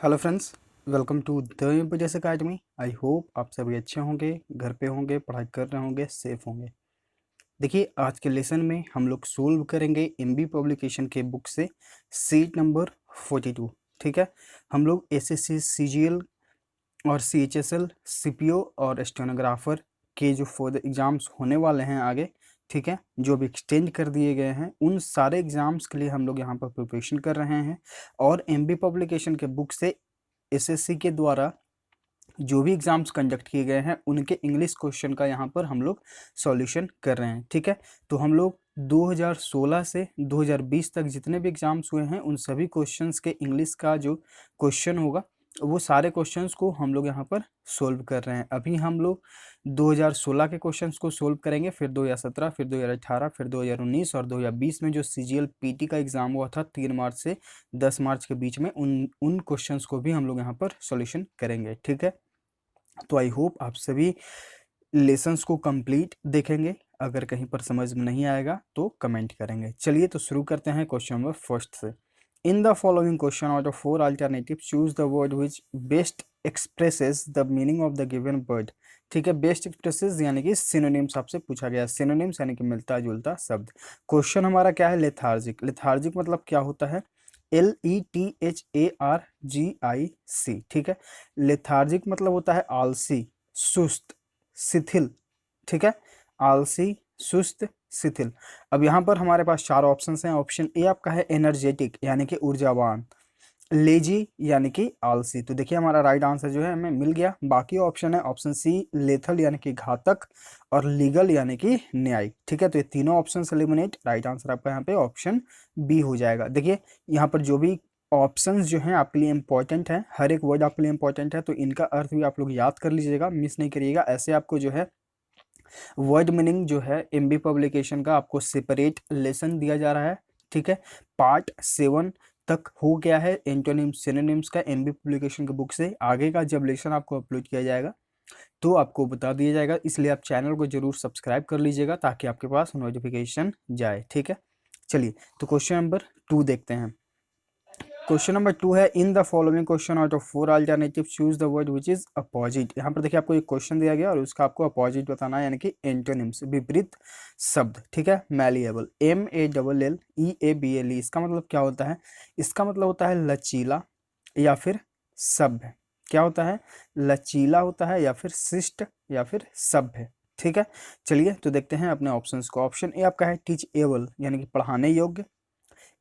Hello friends, welcome to the Empirius academy. I hope आप सभी अच्छे होंगे, घर पे होंगे, पढ़ाई कर रहे होंगे, सेफ होंगे। देखिए, आज के लेसन में हम लोग सोल्व करेंगे एमबी पब्लिकेशन के बुक से सीट नंबर 42। ठीक है, हम लोग एसएससी सीजीएल और सीएचएसएल सीपीओ और स्टेनोग्राफर के जो फर्दर एग्ज़ाम्स होने वाले हैं आगे, ठीक है, जो भी एक्सटेंड कर दिए गए हैं, उन सारे एग्ज़ाम्स के लिए हम लोग यहाँ पर प्रिपरेशन कर रहे हैं। और एमबी पब्लिकेशन के बुक से एसएससी के द्वारा जो भी एग्ज़ाम्स कंडक्ट किए गए हैं उनके इंग्लिश क्वेश्चन का यहाँ पर हम लोग सॉल्यूशन कर रहे हैं। ठीक है, तो हम लोग 2016 से 2020 तक जितने भी एग्ज़ाम्स हुए हैं उन सभी क्वेश्चंस के इंग्लिश का जो क्वेश्चन होगा वो सारे क्वेश्चंस को हम लोग यहाँ पर सोल्व कर रहे हैं। अभी हम लोग 2016 के क्वेश्चंस को सोल्व करेंगे, फिर 2017, फिर 2018, फिर 2019 और 2020 में जो सीजीएल पीटी का एग्ज़ाम हुआ था 3 मार्च से 10 मार्च के बीच में, उन उन क्वेश्चंस को भी हम लोग यहाँ पर सॉल्यूशन करेंगे। ठीक है, तो आई होप आप सभी लेसन्स को कंप्लीट देखेंगे। अगर कहीं पर समझ में नहीं आएगा तो कमेंट करेंगे। चलिए तो शुरू करते हैं क्वेश्चन नंबर फर्स्ट से। In the following question out of 4 alternative choose the word which best expresses the meaning of the given word. ठीक है, बेस्ट एक्सप्रेसेस यानी कि सिनोनिम्स आपसे पूछा गया। सिनोनिम्स यानी कि मिलता जुलता शब्द। क्वेश्चन हमारा क्या है? लेथार्जिक। लेथार्जिक मतलब क्या होता है? LETHARGIC। ठीक है, लेथार्जिक मतलब होता है आलसी, सुस्त, शिथिल। ठीक है, आलसी, सुस्त, शिथिल। अब यहाँ पर हमारे पास चार ऑप्शंस हैं। ऑप्शन ए आपका है एनर्जेटिक यानी कि ऊर्जावान, लेजी यानी कि आलसी। तो देखिए हमारा राइट आंसर जो है हमें मिल गया। बाकी ऑप्शन है ऑप्शन सी लेथल यानी कि घातक और लीगल यानी कि न्यायिक। ठीक है, तो ये तीनों ऑप्शन एलिमिनेट। राइट आंसर आपका यहाँ पे ऑप्शन बी हो जाएगा। देखिए यहाँ पर जो भी ऑप्शंस जो हैं आपके लिए इंपॉर्टेंट है, हर एक वर्ड आपके लिए इंपॉर्टेंट है, तो इनका अर्थ भी आप लोग याद कर लीजिएगा, मिस नहीं करिएगा। ऐसे आपको जो है वर्ड मीनिंग जो है एमबी पब्लिकेशन का आपको सेपरेट लेसन दिया जा रहा है। ठीक है, पार्ट 7 तक हो गया है एंटोनिम्स सिनोनिम्स का एमबी पब्लिकेशन के बुक से। आगे का जब लेसन आपको अपलोड किया जाएगा तो आपको बता दिया जाएगा, इसलिए आप चैनल को जरूर सब्सक्राइब कर लीजिएगा ताकि आपके पास नोटिफिकेशन जाए। ठीक है, चलिए तो क्वेश्चन नंबर 2 देखते हैं। क्वेश्चन नंबर 2 है in the following question out of 4 alternative choose the word which is opposite. यहाँ पर देखिए आपको एक क्वेश्चन दिया गया और उसका आपको अपोजिट बताना है यानी कि एंटोनिम्स, विपरीत शब्द। ठीक है, मैलिएबल, MALLEABLE, इसका मतलब क्या होता है? इसका मतलब होता है लचीला या फिर सभ्य। क्या होता है? लचीला होता है या फिर शिष्ट या फिर सभ्य। ठीक है, चलिए तो देखते हैं अपने ऑप्शंस को। ऑप्शन ए आपका है टीच एबल यानी कि पढ़ाने योग्य।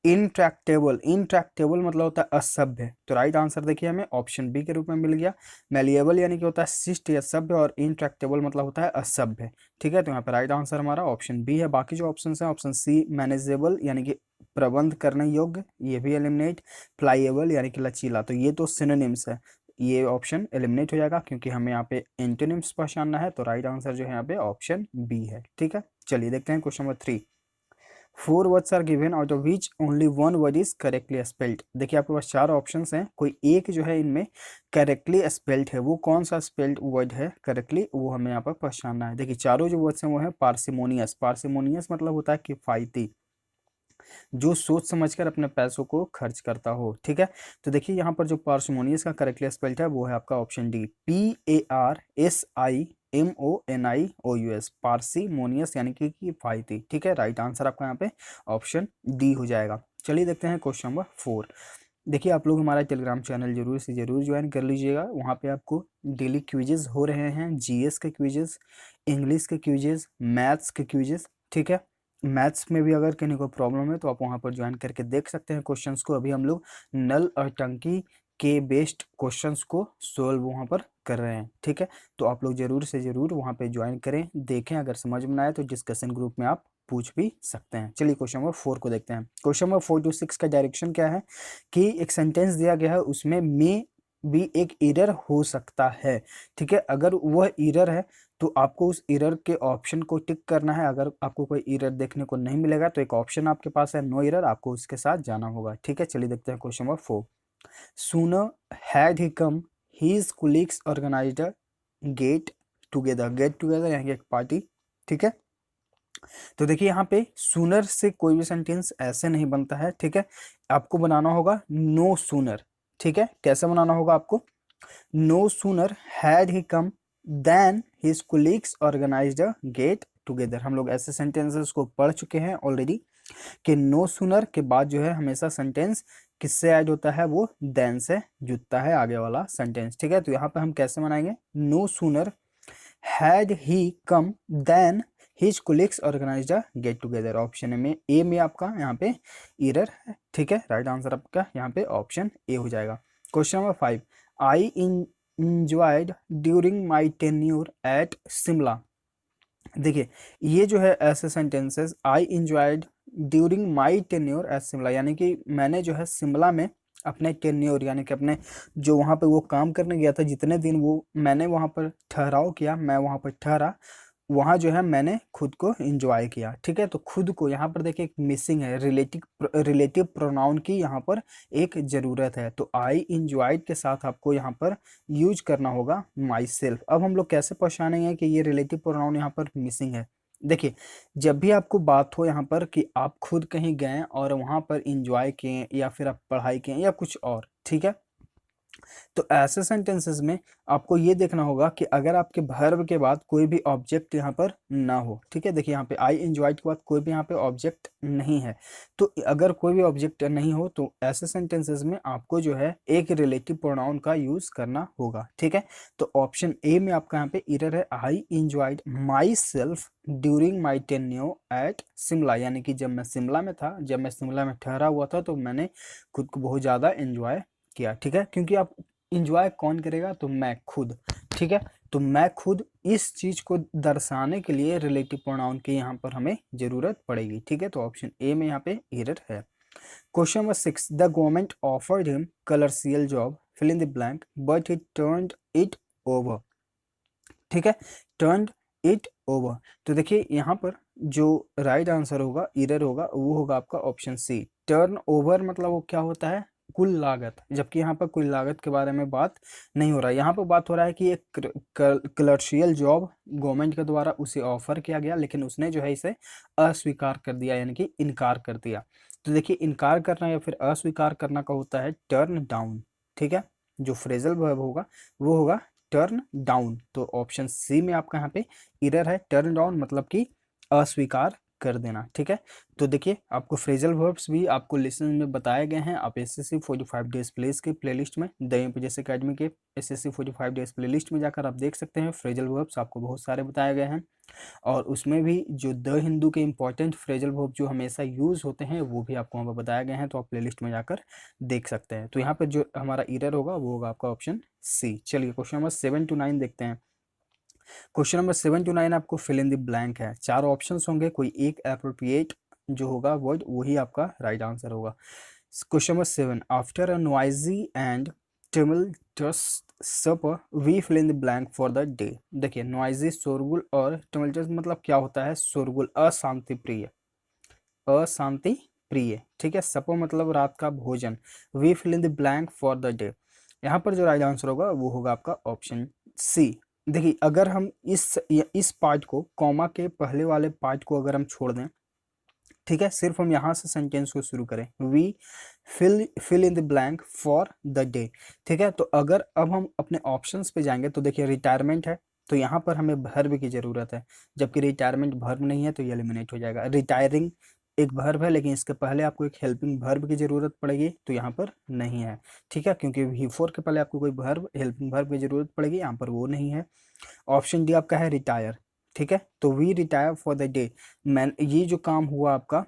इंट्रैक्टेबल, इंट्रैक्टेबल मतलब होता है असभ्य, तो राइट आंसर देखिए हमें ऑप्शन बी के रूप में मिल गया। मैलिएबल यानी कि होता है शिष्ट या सभ्य, और इंट्रैक्टेबल मतलब होता है असभ्य। ठीक है, तो यहाँ पर राइट आंसर हमारा ऑप्शन बी है। बाकी जो ऑप्शन है ऑप्शन सी मैनेजेबल यानी कि प्रबंध करने योग्य, ये भी एलिमिनेट। फ्लाईएबल यानी कि लचीला, तो ये तो सिनोनिम्स है, ये ऑप्शन एलिमिनेट हो जाएगा क्योंकि हमें यहाँ पे एंटोनिम्स पहचानना है। तो राइट आंसर जो है यहाँ पे ऑप्शन बी है। ठीक है, चलिए देखते हैं question number 3। 4 words are given out of which only one word is correctly spelled। देखिए आपके पास चार ऑप्शंस हैं, कोई एक जो है इनमें करेक्टली स्पेल्ड है, वो कौन सा स्पेल्ड वर्ड है करेक्टली, वो हमें यहाँ पर पहचानना है। देखिए चारों जो वर्ड्स हैं वो है पार्सिमोनियस। पार्सिमोनियस मतलब होता है किफायती, जो सोच समझकर अपने पैसों को खर्च करता हो। ठीक है, तो देखिए यहाँ पर जो पार्सिमोनियस का करेक्टली स्पेल्ड है वो है आपका ऑप्शन डी, PARSIMONIOUS, पार्सिमोनियस यानी कि किफायती। ठीक है, राइट आंसर आपका यहाँ पे ऑप्शन डी हो जाएगा। चलिए देखते हैं क्वेश्चन नंबर 4। देखिए आप लोग हमारा टेलीग्राम चैनल जरूर से जरूर ज्वाइन कर लीजिएगा। वहाँ पे आपको डेली क्विजेज हो रहे हैं, जीएस के क्विजेज, इंग्लिश के क्विजेज, मैथ्स के क्विजेज। ठीक है, मैथ्स में भी अगर किसी को प्रॉब्लम है तो आप वहाँ पर ज्वाइन करके देख सकते हैं क्वेश्चंस को। अभी हम लोग नल और टंकी के बेस्ड क्वेश्चंस को सोल्व वहाँ पर कर रहे हैं। ठीक है, तो आप लोग जरूर से जरूर वहाँ पे ज्वाइन करें, देखें, अगर समझ में ना आए तो डिस्कशन ग्रुप में आप पूछ भी सकते हैं। चलिए क्वेश्चन नंबर 4 को देखते हैं। क्वेश्चन नंबर 4 to 6 का डायरेक्शन क्या है कि एक सेंटेंस दिया गया है, उसमें में भी एक एरर हो सकता है। ठीक है, अगर वह एरर है तो आपको उस एरर के ऑप्शन को टिक करना है। अगर आपको कोई एरर देखने को नहीं मिलेगा तो एक ऑप्शन आपके पास है नो एरर, आपको उसके साथ जाना होगा। ठीक है, चलिए देखते हैं question number 4। Sooner had he come, his colleagues organized a get get together यानी कि एक पार्टी। ठीक है, तो देखिए यहाँ पे सूनर से कोई भी सेंटेंस ऐसे नहीं बनता है। ठीक है, आपको बनाना होगा नो सूनर। ठीक है, कैसे बनाना होगा आपको? No sooner had he come than his colleagues organised a get together. हम लोग ऐसे सेंटेंसेस को पढ़ चुके हैं ऑलरेडी कि नो सूनर के बाद जो है हमेशा सेंटेंस किससे ऐड होता है? वो देन से जुड़ता है आगे वाला सेंटेंस। ठीक है, तो यहाँ पे हम कैसे बनाएंगे? No sooner had he come than his colleagues organised a get together. Option में ए में आपका यहाँ पे एरर है। ठीक है, राइट आंसर आपका यहाँ पे ऑप्शन ए हो जाएगा। Question number 5, I enjoyed during my tenure at Shimla. देखिए, ये जो है ऐसे sentences, I enjoyed during my tenure at Shimla, यानी कि मैंने जो है शिमला में अपने टेन्योर यानी कि अपने जो वहाँ पे वो काम करने गया था, जितने दिन वो मैंने वहाँ पर ठहराव किया, मैं वहाँ पर ठहरा, वहाँ जो है मैंने खुद को इंजॉय किया। ठीक है, तो खुद को यहाँ पर देखिए एक मिसिंग है, रिलेटिव प्रोनाउन की यहाँ पर एक ज़रूरत है। तो आई इंजॉयड के साथ आपको यहाँ पर यूज करना होगा माई सेल्फ। अब हम लोग कैसे पहचानेंगे कि ये रिलेटिव प्रोनाउन यहाँ पर मिसिंग है? देखिए, जब भी आपको बात हो यहाँ पर कि आप खुद कहीं गए और वहाँ पर इंजॉय किए या फिर आप पढ़ाई किए या कुछ और, ठीक है, तो ऐसे सेंटेंसेस में आपको ये देखना होगा कि अगर आपके वर्ब के बाद कोई भी ऑब्जेक्ट यहाँ पर ना हो। ठीक है, देखिए यहाँ पे आई एंजॉयड के बाद कोई भी यहाँ पे ऑब्जेक्ट नहीं है। तो अगर कोई भी ऑब्जेक्ट नहीं हो तो ऐसे सेंटेंसेस में आपको जो है एक रिलेटिव प्रोनाउन का यूज करना होगा। ठीक है, तो ऑप्शन ए में आपका यहाँ पे एरर है, I enjoyed myself during my tenure at Shimla, यानी कि जब मैं शिमला में था, जब मैं शिमला में ठहरा हुआ था तो मैंने खुद को बहुत ज़्यादा एंजॉय किया। ठीक है, क्योंकि आप इंजॉय कौन करेगा? तो मैं खुद। ठीक है, तो मैं खुद, इस चीज को दर्शाने के लिए रिलेटिव प्रोनाउन की यहाँ पर हमें जरूरत पड़ेगी। ठीक है, तो ऑप्शन ए में यहाँ पे एरर है। Question number 6, the government offered him clerical job fill in the blank but he turned it over. ठीक है, टर्न्ड इट ओवर। तो देखिए यहाँ पर जो राइट आंसर होगा, एरर होगा, वो होगा आपका ऑप्शन सी। टर्न ओवर मतलब वो क्या होता है? कुल लागत, जबकि यहाँ पर कुल लागत के बारे में बात नहीं हो रहा है। यहाँ पर बात हो रहा है कि एक कलर्शियल जॉब गवर्नमेंट के द्वारा उसे ऑफर किया गया, लेकिन उसने जो है इसे अस्वीकार कर दिया, यानी कि इनकार कर दिया। तो देखिए, इनकार करना या फिर अस्वीकार करना का होता है टर्न डाउन। ठीक है, जो फ्रेजल वर्ब होगा वो होगा टर्न डाउन। तो ऑप्शन सी में आपका यहाँ पे एरर है, टर्न डाउन मतलब कि अस्वीकार कर देना। ठीक है, तो देखिए आपको फ्रेजल वर्ब्स भी आपको लेसन में बताए गए हैं। आप एसएससी 45 डेज प्लेस के प्लेलिस्ट में, द एमपीएस एकेडमी के एसएससी 45 डेज प्लेलिस्ट में जाकर आप देख सकते हैं। फ्रेजल वर्ब्स आपको बहुत सारे बताए गए हैं, और उसमें भी जो द हिंदू के इंपॉर्टेंट फ्रेजल वर्ब जो हमेशा यूज होते हैं वो भी आपको वहाँ पर बताए गए हैं, तो आप प्लेलिस्ट में जाकर देख सकते हैं। तो यहाँ पर जो हमारा एरर होगा वो होगा आपका ऑप्शन सी। चलिए क्वेश्चन नंबर 7 to 9 देखते हैं। क्वेश्चन नंबर 7 to 9 आपको फिल इन द ब्लैंक है, 4 ऑप्शंस होंगे, कोई एक अप्रोप्रिएट जो होगा वर्ड वही आपका राइट आंसर होगा। Question number 7, after a noisy and tumultuous supper we fill in the blank for the day। देखिए, नॉइजी शोरगुल और tumultuous मतलब क्या होता है? शोरगुल, अशांति प्रिय, अशांति प्रिय। ठीक है, सपर मतलब रात का भोजन, we fill in the blank for the day. यहाँ पर जो राइट आंसर होगा वो होगा आपका ऑप्शन सी। देखिए, अगर हम इस पार्ट को, कॉमा के पहले वाले पार्ट को अगर हम छोड़ दें, ठीक है, सिर्फ हम यहाँ से सेंटेंस को शुरू करें, we fill in the blank for the day. ठीक है, तो अगर अब हम अपने ऑप्शंस पे जाएंगे तो देखिए रिटायरमेंट है, तो यहाँ पर हमें वर्ब की जरूरत है, जबकि रिटायरमेंट वर्ब नहीं है तो ये एलिमिनेट हो जाएगा। रिटायरिंग एक वर्ब है, लेकिन इसके पहले आपको एक हेल्पिंग वर्ब की जरूरत पड़ेगी, तो यहाँ पर नहीं है। ठीक है, क्योंकि वी फोर के पहले आपको कोई वर्ब, हेल्पिंग वर्ब की जरूरत पड़ेगी, यहाँ पर वो नहीं है। ऑप्शन डी आपका है रिटायर। ठीक है, तो we retire for the day. मैं ये जो काम हुआ आपका,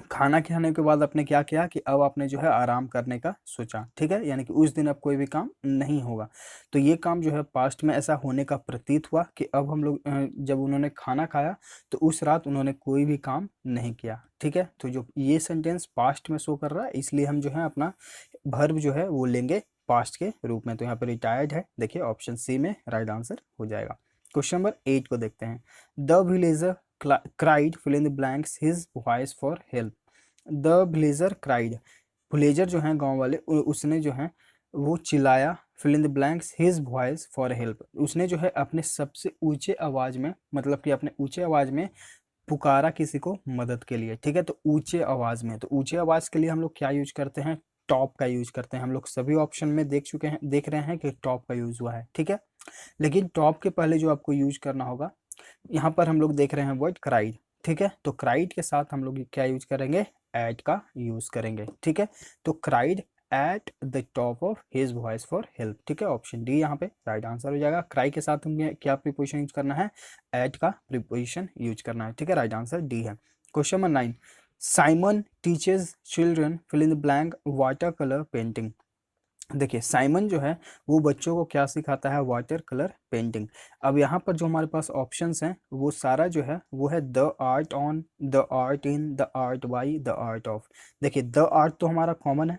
खाना खाने के बाद आपने क्या किया कि अब आपने जो है आराम करने का सोचा। ठीक है, यानी कि उस दिन अब कोई भी काम नहीं होगा। तो ये काम जो है पास्ट में ऐसा होने का प्रतीत हुआ कि अब हम लोग जब उन्होंने खाना खाया तो उस रात उन्होंने कोई भी काम नहीं किया। ठीक है, तो जो ये सेंटेंस पास्ट में शो कर रहा है, इसलिए हम जो है अपना वर्ब जो है वो लेंगे पास्ट के रूप में। तो यहाँ पर रिटायर्ड है, देखिए ऑप्शन सी में राइट आंसर हो जाएगा। क्वेश्चन नंबर 8 को देखते हैं। The villager cried fill in the blanks his voice for help। the villager cried, villager जो है गांव वाले, उसने जो है वो चिल्लाया, fill in the blanks his voice for help, उसने जो है अपने सबसे ऊंचे आवाज में, मतलब कि अपने ऊंचे आवाज में पुकारा किसी को मदद के लिए। ठीक है, तो ऊंचे आवाज में, तो ऊंचे आवाज के लिए हम लोग क्या यूज करते हैं? टॉप का यूज करते हैं। हम लोग सभी ऑप्शन में देख रहे हैं कि टॉप का यूज हुआ है, ठीक है। लेकिन टॉप के पहले जो आपको यूज करना होगा, यहाँ पर हम लोग देख रहे हैं वर्ड क्राइड, ठीक है। तो क्राइड के साथ हम लोग क्या यूज करेंगे, एट का यूज करेंगे, ठीक है। तो cried at the top of his voice for help, ठीक है। ऑप्शन डी यहाँ पे राइट आंसर हो जाएगा। क्राई के साथ हमें क्या प्रीपोजिशन यूज करना है, एट का प्रीपोजिशन यूज करना है, ठीक है। राइट आंसर डी है। Question number 9, Simon teaches children fill in the blank water colour painting. देखिए साइमन जो है वो बच्चों को क्या सिखाता है, वाटर कलर पेंटिंग। अब यहाँ पर जो हमारे पास ऑप्शंस हैं वो सारा जो है वो है the art on, the art in, the art by, the art of. देखिए द आर्ट तो हमारा कॉमन है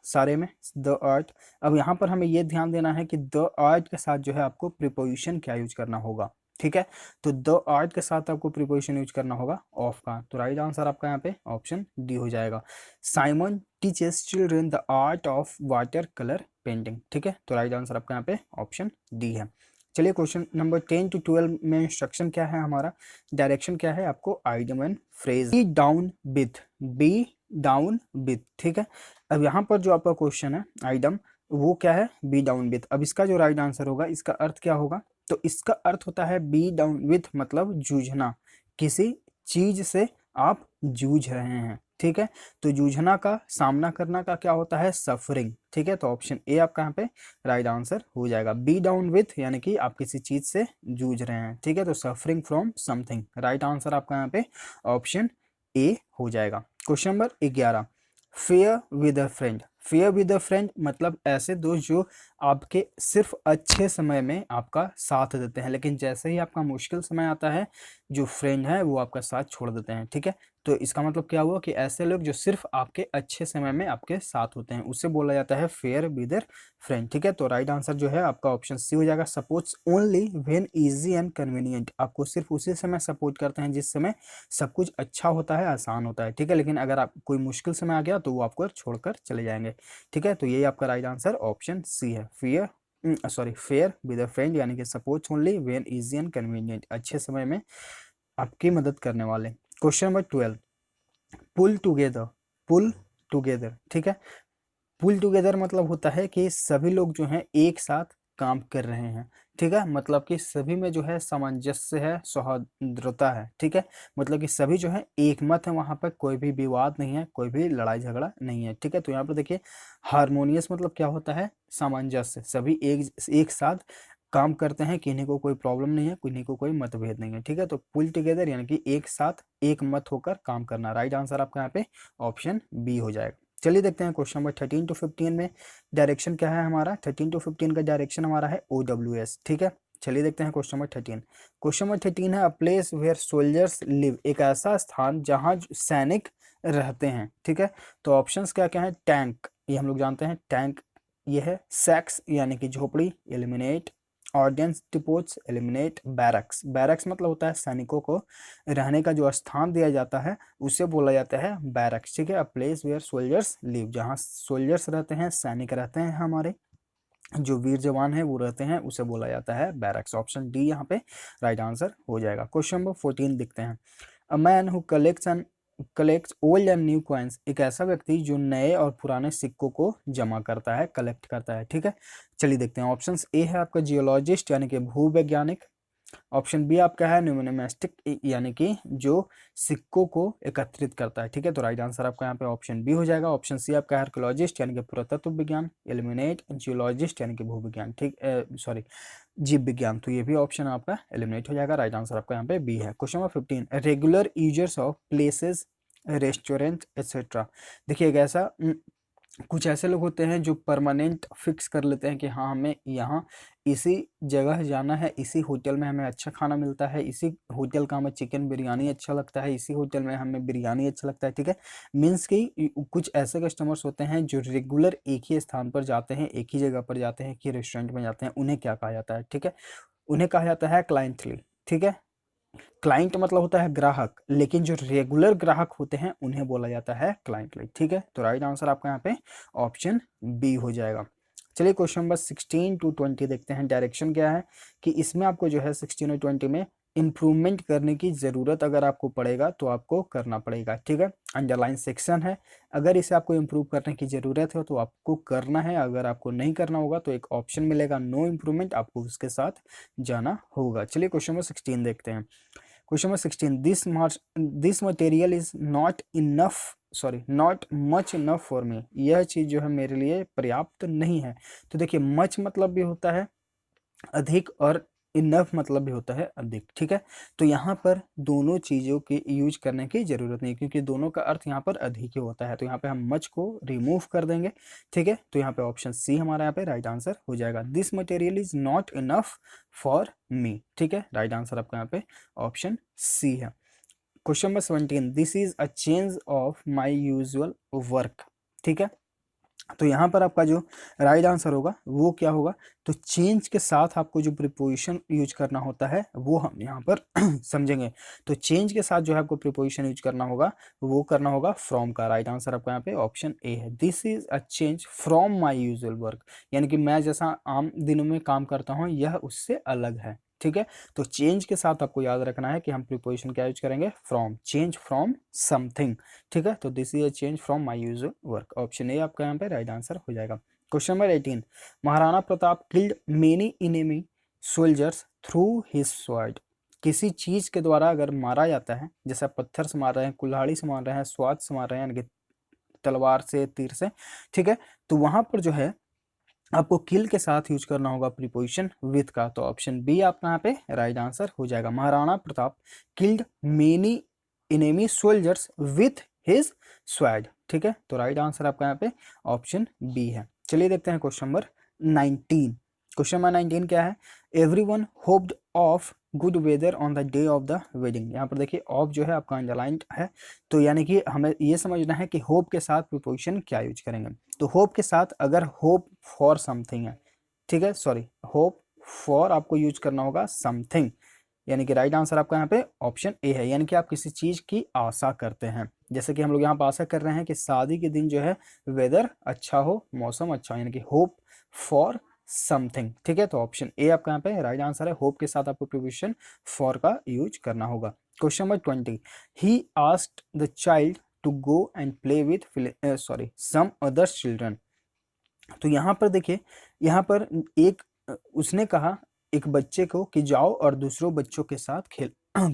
सारे में, द आर्ट। अब यहाँ पर हमें ये ध्यान देना है कि द आर्ट के साथ जो है आपको प्रीपोजिशन क्या यूज करना होगा, ठीक है। तो द आर्ट के साथ आपको प्रीपोजिशन यूज करना होगा ऑफ का। तो राइट आंसर आपका यहाँ पे ऑप्शन डी हो जाएगा। Simon teaches children the art of water colour painting, ठीक है। तो राइट आंसर आपका यहाँ पे ऑप्शन डी है। चलिए क्वेश्चन नंबर 10 to 12 में इंस्ट्रक्शन क्या है हमारा, डायरेक्शन क्या है आपको, idiom and phrase. Be down with, be down with, ठीक है। अब यहाँ पर जो आपका क्वेश्चन है आइटम वो क्या है, बी डाउन विथ। अब इसका जो राइट आंसर होगा इसका अर्थ क्या होगा, तो इसका अर्थ होता है बी डाउन विथ मतलब जूझना, किसी चीज से आप जूझ रहे हैं, ठीक है। तो जूझना का, सामना करना का क्या होता है, सफरिंग, ठीक है। तो ऑप्शन ए आपका यहाँ पे राइट आंसर हो जाएगा। बी डाउन विथ यानी कि आप किसी चीज से जूझ रहे हैं, ठीक है। तो suffering from something, right answer आपका यहाँ पे ऑप्शन ए हो जाएगा। Question number 11, fair with a friend. Fair with a friend मतलब ऐसे दोस्त जो आपके सिर्फ अच्छे समय में आपका साथ देते हैं, लेकिन जैसे ही आपका मुश्किल समय आता है जो फ्रेंड है वो आपका साथ छोड़ देते हैं, ठीक है। तो इसका मतलब क्या हुआ कि ऐसे लोग जो सिर्फ आपके अच्छे समय में आपके साथ होते हैं उसे बोला जाता है फेयर विद अ फ्रेंड, ठीक है। तो राइट आंसर जो है आपका ऑप्शन सी हो जाएगा। Supports only when easy and convenient, आपको सिर्फ उसी समय सपोर्ट करते हैं जिस समय सब कुछ अच्छा होता है, आसान होता है, ठीक है। लेकिन अगर आप कोई मुश्किल समय आ गया तो वो आपको छोड़कर चले जाएंगे, ठीक है। तो ये आपका राइट आंसर ऑप्शन सी है, फेयर विद अ फ्रेंड यानी कि supports only when easy and convenient, अच्छे समय में आपकी मदद करने वाले। क्वेश्चन नंबर 12, पुल टुगेदर, पुल टुगेदर, ठीक है। पुल टुगेदर मतलब होता है कि सभी लोग जो हैं एक साथ काम कर रहे हैं, ठीक है। मतलब कि सभी में जो है सामंजस्य है, सौहार्दता है, ठीक है। मतलब कि सभी जो है एक मत है, वहां पर कोई भी विवाद नहीं है, कोई भी लड़ाई झगड़ा नहीं है, ठीक है। तो यहाँ पर देखिए हारमोनियस मतलब क्या होता है, सामंजस्य, सभी एक साथ काम करते हैं, किन्हीं को कोई प्रॉब्लम नहीं है, किन्हीं को कोई मतभेद नहीं है, ठीक है। तो पुल टुगेदर यानी कि एक साथ एक मत होकर काम करना, राइट आंसर आपका यहाँ पे ऑप्शन बी हो जाएगा। चलिए देखते हैं क्वेश्चन नंबर 13 to 15 में डायरेक्शन क्या है हमारा। 13 to 15 का डायरेक्शन हमारा है OWS, ठीक है। चलिए देखते हैं क्वेश्चन नंबर 13। क्वेश्चन नंबर 13 है a place where soldiers live, एक ऐसा स्थान जहां सैनिक रहते हैं, ठीक है। तो ऑप्शंस क्या क्या है, टैंक, ये हम लोग जानते हैं टैंक ये है, सैक्स यानी कि झोपड़ी, eliminate, ordnance depots, eliminate, barracks, barracks मतलब होता है सैनिकों को रहने का जो स्थान दिया जाता है उसे बोला जाता है बैरक्स, ठीक है। A place where soldiers live, जहाँ सोल्जर्स रहते हैं, सैनिक रहते हैं, हमारे जो वीर जवान है वो रहते हैं, उसे बोला जाता है बैरक्स। ऑप्शन डी यहाँ पे राइट आंसर हो जाएगा। क्वेश्चन नंबर 14 देखते हैं। A man who collects old and new coins, एक ऐसा व्यक्ति जो नए और पुराने सिक्कों को जमा करता है, कलेक्ट करता है, ठीक है। चलिए देखते हैं। ऑप्शन ए है आपका जियोलॉजिस्ट यानी कि भूवैज्ञानिक, ऑप्शन बी आपका है न्यूमिस्टिक यानी कि जो सिक्कों को एकत्रित करता है, ठीक है। तो राइट आंसर आपका यहाँ पे ऑप्शन बी हो जाएगा। ऑप्शन सी आपका आर्कियोलॉजिस्ट यानी कि पुरातत्व विज्ञान, एलिमिनेट जियोलॉजिस्ट यानी कि भूविज्ञान, ठीक, सॉरी जीव विज्ञान, तो ये भी ऑप्शन आपका एलिमिनेट हो जाएगा। राइट आंसर आपका यहाँ पे बी है। Question number 15, regular users of places, restaurant etcetera. देखिए एक ऐसा कुछ ऐसे लोग होते हैं जो परमानेंट फिक्स कर लेते हैं कि हाँ हमें यहाँ इसी जगह जाना है, इसी होटल में हमें अच्छा खाना मिलता है, इसी होटल का हमें चिकन बिरयानी अच्छा लगता है, इसी होटल में हमें बिरयानी अच्छा लगता है, ठीक है। मीन्स कि कुछ ऐसे कस्टमर्स होते हैं जो रेगुलर एक ही स्थान पर जाते हैं, एक ही जगह पर जाते हैं, एक ही रेस्टोरेंट में जाते हैं, उन्हें क्या कहा जाता है, ठीक है। उन्हें कहा जाता है क्लाइंटली, ठीक है। क्लाइंट मतलब होता है ग्राहक, लेकिन जो रेगुलर ग्राहक होते हैं उन्हें बोला जाता है क्लाइंटली, ठीक है। तो राइट आंसर आपका यहाँ पे ऑप्शन बी हो जाएगा। चलिए क्वेश्चन नंबर 16 to 20 देखते हैं। डायरेक्शन क्या है कि इसमें आपको जो है 16 और 20 में इम्प्रूवमेंट करने की ज़रूरत अगर आपको पड़ेगा तो आपको करना पड़ेगा, ठीक है। अंडरलाइन सेक्शन है, अगर इसे आपको इम्प्रूव करने की ज़रूरत है तो आपको करना है, अगर आपको नहीं करना होगा तो एक ऑप्शन मिलेगा नो इम्प्रूवमेंट, आपको उसके साथ जाना होगा। चलिए क्वेश्चन नंबर 16 देखते हैं। Question number 16, this material is not enough, sorry not much enough for me, यह चीज़ जो है मेरे लिए पर्याप्त नहीं है। तो देखिए मच मतलब भी होता है अधिक और इनफ मतलब भी होता है अधिक, ठीक है। तो यहाँ पर दोनों चीज़ों के यूज करने की ज़रूरत नहीं, क्योंकि दोनों का अर्थ यहाँ पर अधिक ही होता है। तो यहाँ पे हम मच को रिमूव कर देंगे, ठीक है। तो यहाँ पे ऑप्शन सी हमारा यहाँ पे राइट आंसर हो जाएगा। This material is not enough for me, ठीक है। राइट आंसर आपका यहाँ पे ऑप्शन सी है। Question number 17, this is a change of my usual work, ठीक है। तो यहाँ पर आपका जो राइट आंसर होगा वो क्या होगा, तो चेंज के साथ आपको जो प्रीपोजिशन यूज करना होता है वो हम यहाँ पर समझेंगे। तो चेंज के साथ जो है आपको प्रीपोजिशन यूज करना होगा वो करना होगा फ्रॉम का। राइट आंसर आपका यहाँ पे ऑप्शन ए है। This is a change from my usual work, यानी कि मैं जैसा आम दिनों में काम करता हूँ यह उससे अलग है, ठीक है। तो चेंज के साथ आपको याद रखना है कि हम प्रीपोजिशन क्या यूज करेंगे, फ्रॉम, चेंज फ्रॉम समथिंग, ठीक है। तो this is a change from my usual work, option A आपका यहाँ पे राइट आंसर हो जाएगा। Question number 18, Maharana Pratap killed many enemy soldiers through his sword, किसी चीज के द्वारा अगर मारा जाता है, जैसे पत्थर से मार रहे हैं, कुल्हाड़ी से मार रहे हैं, स्वाद से मार रहे हैं, यानी कि तलवार से, तीर से, ठीक है। तो वहां पर जो है आपको किल के साथ यूज करना होगा प्रीपोजिशन विथ का। तो ऑप्शन बी आपका यहाँ पे राइट आंसर हो जाएगा। Maharana Pratap killed many enemy soldiers with his sword, ठीक है। तो राइट आंसर आपका यहाँ पे ऑप्शन बी है। चलिए देखते हैं क्वेश्चन नंबर 19। क्वेश्चन नंबर 19 क्या है, everyone hoped of good weather on the day of the wedding. यहाँ पर देखिए ऑफ जो है आपका अंडरलाइंड है, तो यानी कि हमें ये समझना है कि होप के साथ प्रीपोजिशन क्या यूज करेंगे। तो होप के साथ अगर होप फॉर समथिंग है, ठीक है, सॉरी होप फॉर आपको यूज करना होगा समथिंग, यानी कि राइट आंसर आपका यहाँ पे ऑप्शन ए है। यानी कि आप किसी चीज की आशा करते हैं, जैसे कि हम लोग यहाँ पे आशा कर रहे हैं कि शादी के दिन जो है वेदर अच्छा हो, मौसम अच्छा हो, यानी कि होप फॉर समथिंग, ठीक है। तो ऑप्शन ए आपका यहाँ पे राइट आंसर है। होप के साथ आपको प्रीपोजिशन फॉर का यूज करना होगा। Question number 20, he asked the child to go and play with some other children. तो यहाँ पर देखिए, यहाँ पर एक उसने कहा एक बच्चे को कि जाओ और दूसरों बच्चों के साथ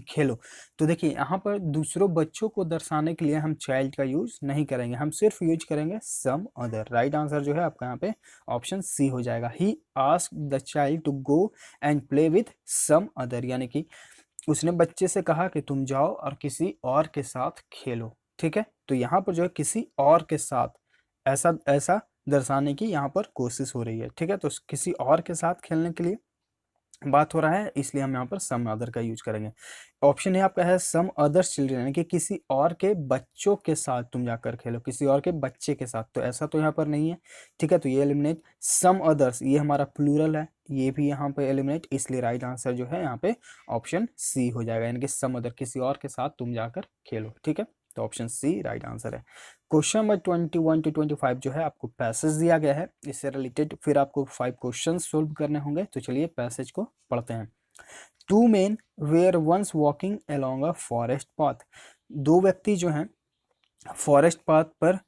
खेलो। तो देखिए यहाँ पर दूसरों बच्चों को दर्शाने के लिए हम चाइल्ड का यूज नहीं करेंगे, हम सिर्फ यूज करेंगे सम अदर। राइट आंसर जो है आपका यहाँ पे ऑप्शन सी हो जाएगा। He asked the child to go and play with some other, यानी कि उसने बच्चे से कहा कि तुम जाओ और किसी और के साथ खेलो, ठीक है। तो यहाँ पर जो है किसी और के साथ, ऐसा ऐसा दर्शाने की यहाँ पर कोशिश हो रही है, ठीक है। तो किसी और के साथ खेलने के लिए बात हो रहा है, इसलिए हम यहाँ पर सम अदर का यूज करेंगे। ऑप्शन है आपका है सम अदर चिल्ड्रन, यानी कि किसी और के बच्चों के साथ तुम जाकर खेलो, किसी और के बच्चे के साथ, तो ऐसा तो यहाँ पर नहीं है, ठीक है। तो ये एलिमिनेट, सम अदर्स ये हमारा प्लूरल है, ये भी यहाँ पे एलिमिनेट, इसलिए राइट आंसर जो है यहाँ पे ऑप्शन सी हो जाएगा, यानी कि सम अदर, किसी और के साथ तुम जाकर खेलो, ठीक है। तो ऑप्शन सी राइट आंसर है। क्वेश्चन नंबर 21 to 25 जो है आपको पैसेज दिया गया है, इससे रिलेटेड फिर आपको 5 क्वेश्चन सोल्व करने होंगे। तो चलिए पैसेज को पढ़ते हैं। Two men were once walking along a forest path, दो व्यक्ति जो हैं फॉरेस्ट पाथ पर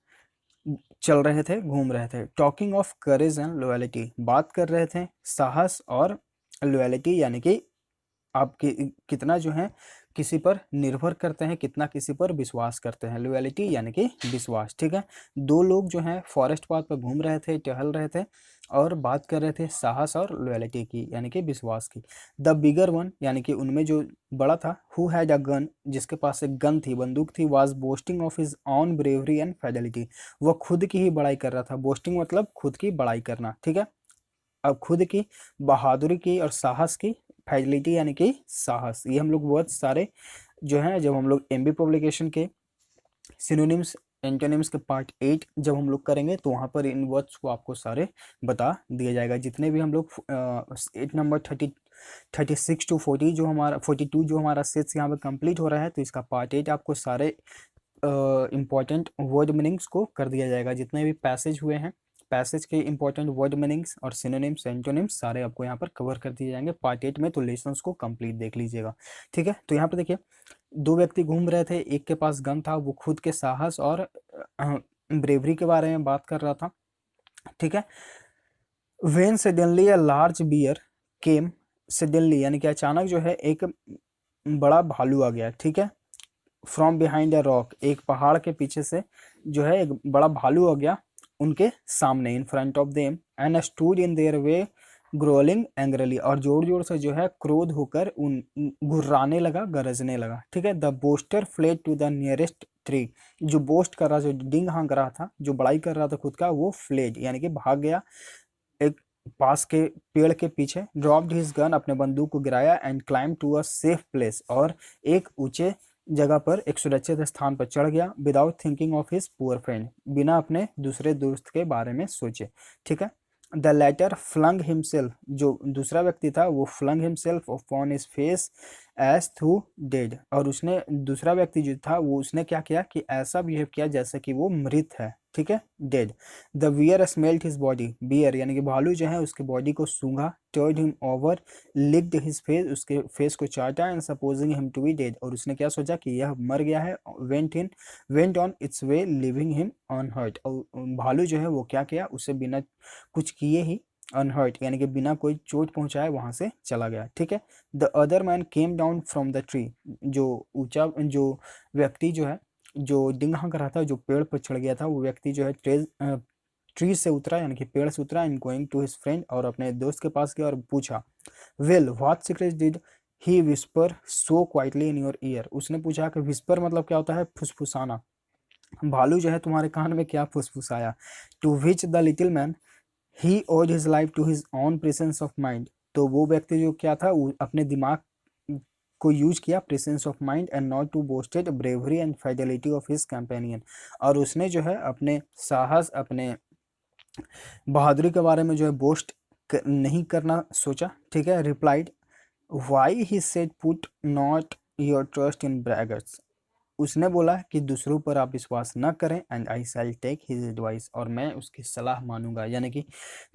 चल रहे थे, घूम रहे थे। Talking of courage and loyalty, बात कर रहे थे साहस और लॉयलिटी, यानी कि आप कितना जो है किसी पर निर्भर करते हैं, कितना किसी पर विश्वास करते हैं। लॉयलिटी यानी कि विश्वास, ठीक है। दो लोग जो हैं फॉरेस्ट पाथ पर घूम रहे थे, टहल रहे थे और बात कर रहे थे साहस और लॉयलिटी की, यानी कि विश्वास की। द बिगर वन, यानी कि उनमें जो बड़ा था, हु हैड अ गन, जिसके पास एक गन थी, बंदूक थी, was boasting of his on bravery and fidelity, वह खुद की ही बड़ाई कर रहा था। बोस्टिंग मतलब खुद की बड़ाई करना, ठीक है। अब खुद की बहादुरी की और साहस की, फाइडेलिटी यानी कि साहस, ये हम लोग बहुत सारे जो है, जब हम लोग एमबी पब्लिकेशन के सिनोनिम्स एंटोनिम्स के पार्ट 8 जब हम लोग करेंगे तो वहाँ पर इन वर्ड्स को आपको सारे बता दिया जाएगा। जितने भी हम लोग 8 नंबर 36 to 40 जो हमारा 42 जो हमारा सेट्स यहाँ पर कंप्लीट हो रहा है, तो इसका पार्ट 8 आपको सारे इंपॉर्टेंट वर्ड मीनिंग्स को कर दिया जाएगा। जितने भी पैसेज हुए हैं पैसेज के इंपॉर्टेंट वर्ड मीनिंग्स और सिनोनिम्स एंटोनिम्स सारे आपको यहाँ पर कवर कर दिए जाएंगे पार्ट 8 में, तो लेसन्स को कंप्लीट देख लीजिएगा। ठीक है, तो यहाँ पर देखिए 2 व्यक्ति घूम रहे थे, एक के पास गन था, वो खुद के साहस और ब्रेवरी के बारे में बात कर रहा था। ठीक है, when suddenly a large bear came, suddenly यानी कि अचानक जो है एक बड़ा भालू आ गया। ठीक है, फ्रॉम बिहाइंड अ रॉक, एक पहाड़ के पीछे से जो है एक बड़ा भालू आ गया उनके सामने, in front of them, and stood in their way growling angrily, और जोर जोर से जो है क्रोध होकर उन गुर्राने लगा, गरजने लगा। ठीक है, the boaster fled to the nearest tree, जो बोस्ट कर रहा, जो डिंग हाँक रहा था, जो बड़ाई कर रहा था खुद का, वो फ्लेड यानी कि भाग गया एक पास के पेड़ के पीछे, ड्रॉप्ड हिज गन, अपने बंदूक को गिराया, and climb to a safe place, और एक ऊंचे जगह पर, एक सुरक्षित स्थान पर चढ़ गया, without thinking of his poor friend, बिना अपने दूसरे दोस्त के बारे में सोचे। ठीक है, द लेटर फ्लंग हिमसेल्फ, जो दूसरा व्यक्ति था वो flung himself upon his face as through dead, और उसने, दूसरा व्यक्ति जो था वो उसने क्या किया कि ऐसा बिहेव किया जैसे कि वो मृत है। ठीक है, dead. The bear smelt his body, bear यानी कि भालू जो है उसके बॉडी को सूंघा, turned him over, licked his face, उसके फेस को चाटा, and supposing him to be dead, और उसने क्या सोचा कि यह मर गया है, went on its way leaving him unhurt, और भालू जो है वो क्या किया, उसे बिना कुछ किए ही अनहर्ट यानी कि बिना कोई चोट पहुंचाए वहां से चला गया। ठीक है, the other man came down from the tree, जो ऊंचा, जो व्यक्ति जो है, जो डिंग हाँक रहा था, जो पेड़ पर चढ़ गया था, वो व्यक्ति जो है ट्री से उतरा यानी कि पेड़ से उतरा, and going to his friend, और अपने दोस्त के पास गया और पूछा, well what secret did he whisper so quietly in your ear, उसने पूछा कि विस्पर मतलब क्या होता है, फुसफुसाना, भालू जो है तुम्हारे कान में क्या फुसफुसाया। To which the little man, he owed his life to his own presence of mind, तो वो व्यक्ति जो क्या था, वो अपने दिमाग को यूज किया, presence of mind, and not to boasted bravery and fidelity of his companion, और उसने जो है अपने साहस, अपने बहादुरी के बारे में जो है बोस्ट नहीं करना सोचा। ठीक है, replied, why he said put not your trust in braggers, उसने बोला कि दूसरों पर आप विश्वास न करें, and I shall take his advice, और मैं उसकी सलाह मानूंगा। यानी कि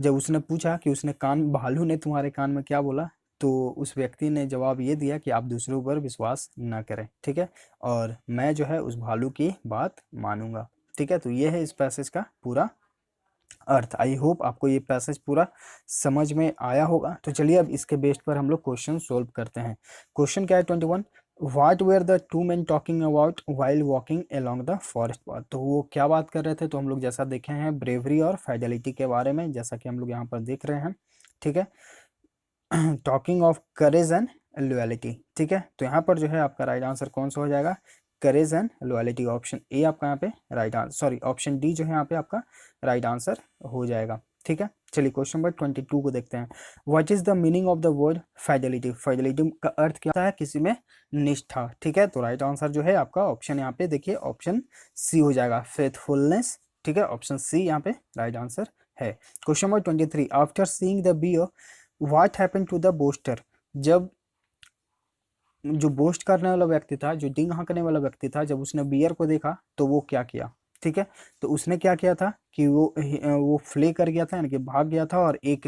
जब उसने पूछा कि उसने कान, भालू ने तुम्हारे कान में क्या बोला, तो उस व्यक्ति ने जवाब ये दिया कि आप दूसरों पर विश्वास न करें। ठीक है, और मैं जो है उस भालू की बात मानूंगा। ठीक है, तो ये है इस पैसेज का पूरा अर्थ। आई होप आपको ये पैसेज पूरा समझ में आया होगा। तो चलिए अब इसके बेस पर हम लोग क्वेश्चन सोल्व करते हैं। क्वेश्चन क्या है 21, what were the two man talking about while walking along the forest path, तो वो क्या बात कर रहे थे, तो हम लोग जैसा देखे हैं ब्रेवरी और फाइडेलिटी के बारे में, जैसा कि हम लोग यहाँ पर देख रहे हैं। ठीक है, talking of courage and loyalty. ठीक है, तो यहाँ पर जो है आपका राइट आंसर कौन सा हो जाएगा, courage and loyalty, option A आपका यहाँ पे right answer, sorry option D जो है यहाँ पे आपका राइट आंसर हो जाएगा। ठीक है, चलिए क्वेश्चन नंबर 22 को देखते हैं। What is the meaning of the word fidelity, fidelity का अर्थ क्या होता है, किसी में निष्ठा। ठीक है, तो राइट आंसर जो है आपका ऑप्शन यहाँ पे देखिए ऑप्शन सी हो जाएगा, फेथफुलनेस। ठीक है, ऑप्शन सी यहाँ पे राइट आंसर है। Question number 23, after seeing the bear what happened to the boaster, जब जो बोस्ट करने वाला व्यक्ति था, जो डिंग हाँकने वाला व्यक्ति था, जब उसने बियर को देखा तो वो क्या किया। ठीक है, तो उसने क्या किया था कि वो फ्ले कर गया था यानी कि भाग गया था, और एक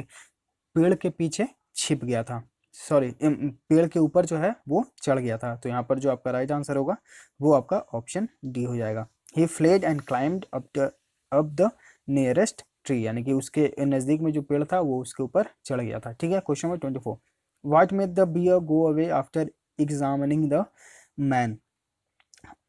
पेड़ के पीछे छिप गया था, सॉरी पेड़ के ऊपर जो है वो चढ़ गया था। तो यहाँ पर जो आपका राइट आंसर होगा वो आपका ऑप्शन डी हो जाएगा। He fled and climbed up the nearest tree, यानी कि उसके नज़दीक में जो पेड़ था वो उसके ऊपर चढ़ गया था। ठीक है, question number 24, what made the bear go away after examining the man,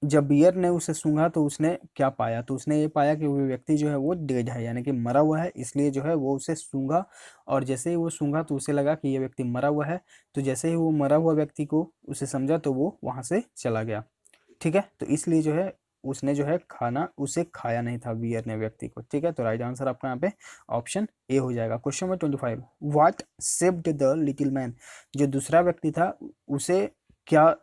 जब बियर ने उसे सूंघा तो उसने क्या पाया, तो उसने ये पाया कि वो व्यक्ति जो है वो डेड है यानी कि मरा हुआ है, इसलिए जो है वो उसे सूंघा, और जैसे ही वो सूंघा तो उसे लगा कि ये व्यक्ति मरा हुआ है, तो जैसे ही वो मरा हुआ व्यक्ति को उसे समझा तो वो वहाँ से चला गया। ठीक है, तो इसलिए जो है उसने जो है खाना उसे खाया नहीं था बियर ने व्यक्ति को। ठीक है, तो राइट आंसर आपका यहाँ पे ऑप्शन ए हो जाएगा। Question number 25, what saved the little man, जो दूसरा व्यक्ति था उसे क्या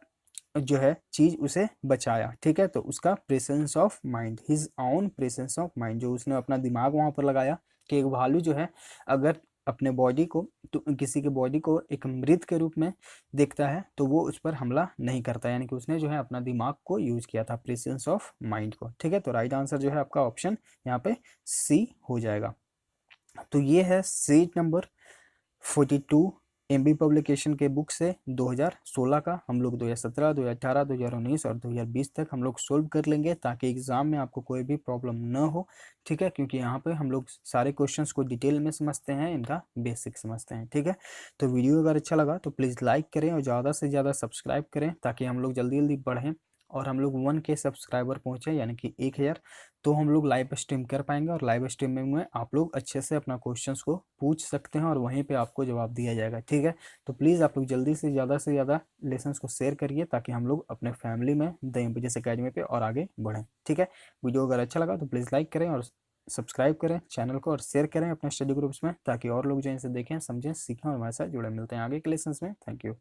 जो है चीज उसे बचाया। ठीक है, तो उसका presence of mind, his own presence of mind, जो उसने अपना दिमाग वहां पर लगाया कि एक भालू जो है अगर अपने बॉडी को, तो किसी के बॉडी को एक मृत के रूप में देखता है तो वो उस पर हमला नहीं करता, यानी कि उसने जो है अपना दिमाग को यूज किया था, प्रेजेंस ऑफ माइंड को। ठीक है, तो राइट आंसर जो है आपका ऑप्शन यहाँ पे सी हो जाएगा। तो ये है सीट नंबर 42 एमबी पब्लिकेशन के बुक से 2016 का। हम लोग 2017, 2018, 2019 और 2020 तक हम लोग सोल्व कर लेंगे, ताकि एग्जाम में आपको कोई भी प्रॉब्लम न हो। ठीक है, क्योंकि यहाँ पे हम लोग सारे क्वेश्चंस को डिटेल में समझते हैं, इनका बेसिक समझते हैं। ठीक है, तो वीडियो अगर अच्छा लगा तो प्लीज़ लाइक करें और ज़्यादा से ज़्यादा सब्सक्राइब करें, ताकि हम लोग जल्दी जल्दी बढ़ें और हम लोग 1K सब्सक्राइबर पहुँचे, यानी कि 1000। तो हम लोग लाइव स्ट्रीम कर पाएंगे, और लाइव स्ट्रीमिंग में आप लोग अच्छे से अपना क्वेश्चंस को पूछ सकते हैं और वहीं पे आपको जवाब दिया जाएगा। ठीक है, तो प्लीज़ आप लोग जल्दी से ज़्यादा लेसन्स को शेयर करिए, ताकि हम लोग अपने फैमिली में द एमपीजेस अकेडमी पे और आगे बढ़ें। ठीक है, वीडियो अगर अच्छा लगा तो प्लीज़ लाइक करें और सब्सक्राइब करें चैनल को, और शेयर करें अपने स्टडी ग्रुप्स में, ताकि और लोग जो इनसे देखें, समझें, सीखें और हमारे साथ जुड़े। मिलते हैं आगे के लेसन्स में। Thank you.